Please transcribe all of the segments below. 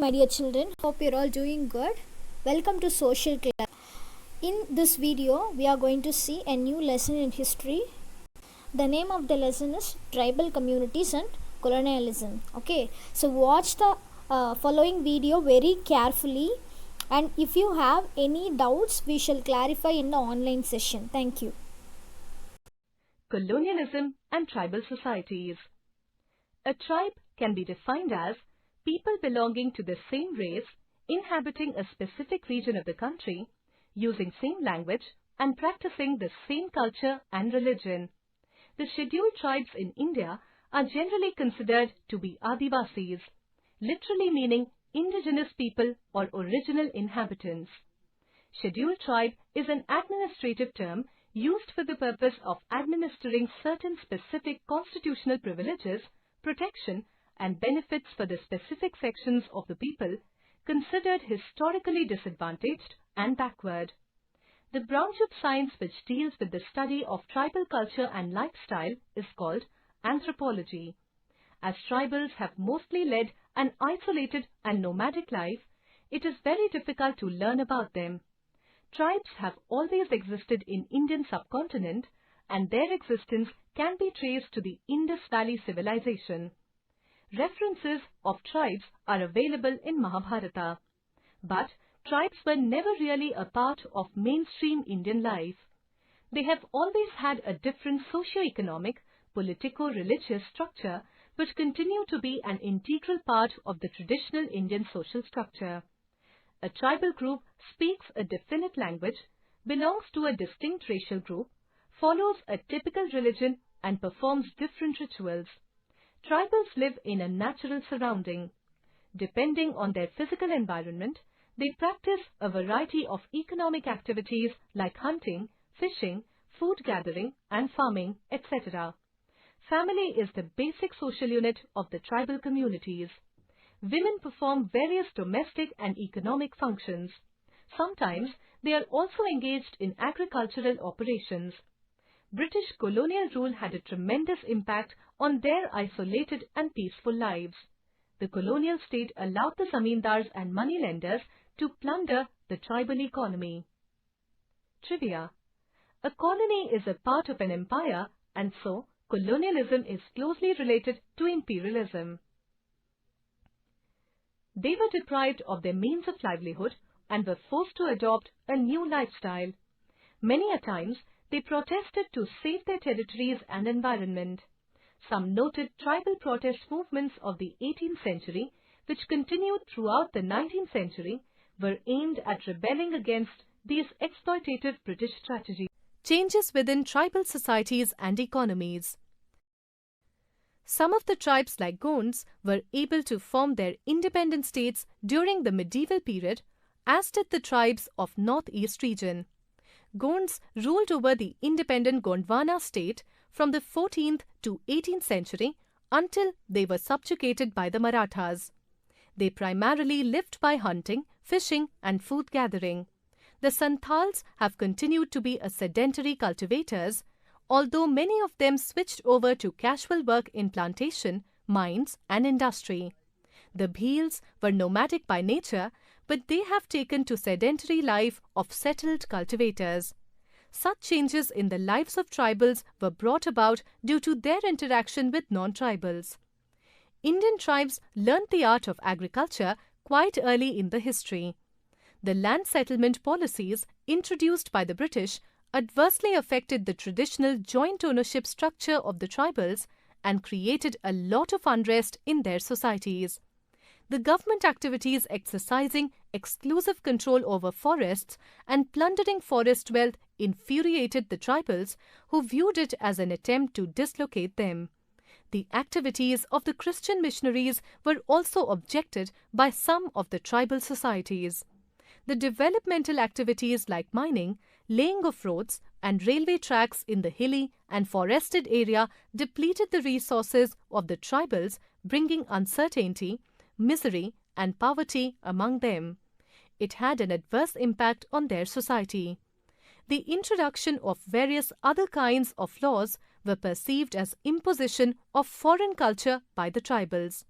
my dear children. Hope you're all doing good. Welcome to Social Class. In this video, we are going to see a new lesson in history. The name of the lesson is Tribal Communities and Colonialism. Okay, so watch the following video very carefully, and if you have any doubts, we shall clarify in the online session. Thank you. Colonialism and tribal societies. A tribe can be defined as people belonging to the same race, inhabiting a specific region of the country, using same language, and practicing the same culture and religion. The scheduled tribes in India are generally considered to be Adivasis, literally meaning indigenous people or original inhabitants. Scheduled tribe is an administrative term used for the purpose of administering certain specific constitutional privileges, protection, and benefits for the specific sections of the people considered historically disadvantaged and backward. The branch of science which deals with the study of tribal culture and lifestyle is called anthropology. As tribals have mostly led an isolated and nomadic life, it is very difficult to learn about them. Tribes have always existed in Indian subcontinent, and their existence can be traced to the Indus Valley civilization. References of tribes are available in Mahabharata. But tribes were never really a part of mainstream Indian life. They have always had a different socio-economic, politico-religious structure which continue to be an integral part of the traditional Indian social structure. A tribal group speaks a definite language, belongs to a distinct racial group, follows a typical religion, and performs different rituals. Tribals live in a natural surrounding. Depending on their physical environment, they practice a variety of economic activities like hunting, fishing, food gathering, and farming, etc. Family is the basic social unit of the tribal communities. Women perform various domestic and economic functions. Sometimes they are also engaged in agricultural operations. British colonial rule had a tremendous impact on their isolated and peaceful lives. The colonial state allowed the zamindars and moneylenders to plunder the tribal economy. Trivia. A colony is a part of an empire, and so colonialism is closely related to imperialism. They were deprived of their means of livelihood and were forced to adopt a new lifestyle. Many a times, they protested to save their territories and environment. Some noted tribal protest movements of the 18th century, which continued throughout the 19th century, were aimed at rebelling against these exploitative British strategies. Changes within tribal societies and economies. Some of the tribes like Gonds were able to form their independent states during the medieval period, as did the tribes of Northeast region. Gonds ruled over the independent Gondwana state from the 14th to 18th century until they were subjugated by the Marathas. They primarily lived by hunting, fishing, and food gathering. The Santals have continued to be a sedentary cultivators, although many of them switched over to casual work in plantation, mines, and industry. The Bhils were nomadic by nature, but they have taken to sedentary life of settled cultivators. Such changes in the lives of tribals were brought about due to their interaction with non-tribals. Indian tribes learned the art of agriculture quite early in the history. The land settlement policies introduced by the British adversely affected the traditional joint ownership structure of the tribals and created a lot of unrest in their societies. The government activities exercising exclusive control over forests and plundering forest wealth infuriated the tribals, who viewed it as an attempt to dislocate them. The activities of the Christian missionaries were also objected by some of the tribal societies. The developmental activities like mining, laying of roads, and railway tracks in the hilly and forested area depleted the resources of the tribals, bringing uncertainty, misery, and poverty among them. It had an adverse impact on their society. The introduction of various other kinds of laws were perceived as imposition of foreign culture by the tribals.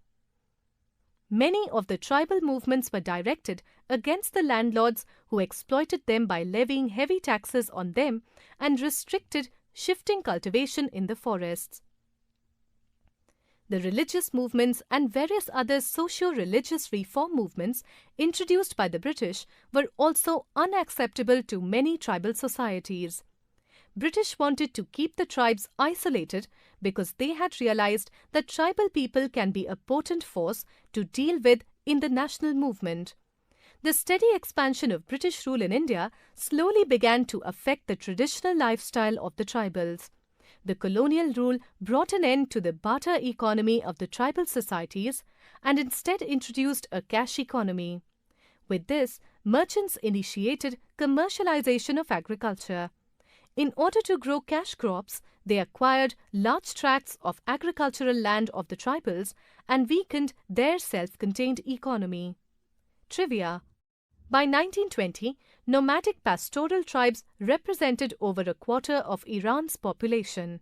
Many of the tribal movements were directed against the landlords who exploited them by levying heavy taxes on them and restricted shifting cultivation in the forests. The religious movements and various other socio-religious reform movements introduced by the British were also unacceptable to many tribal societies. British wanted to keep the tribes isolated because they had realized that tribal people can be a potent force to deal with in the national movement. The steady expansion of British rule in India slowly began to affect the traditional lifestyle of the tribals. The colonial rule brought an end to the barter economy of the tribal societies and instead introduced a cash economy. With this, merchants initiated commercialization of agriculture. In order to grow cash crops, they acquired large tracts of agricultural land of the tribals and weakened their self-contained economy. Trivia: by 1920, nomadic pastoral tribes represented over a quarter of Iran's population.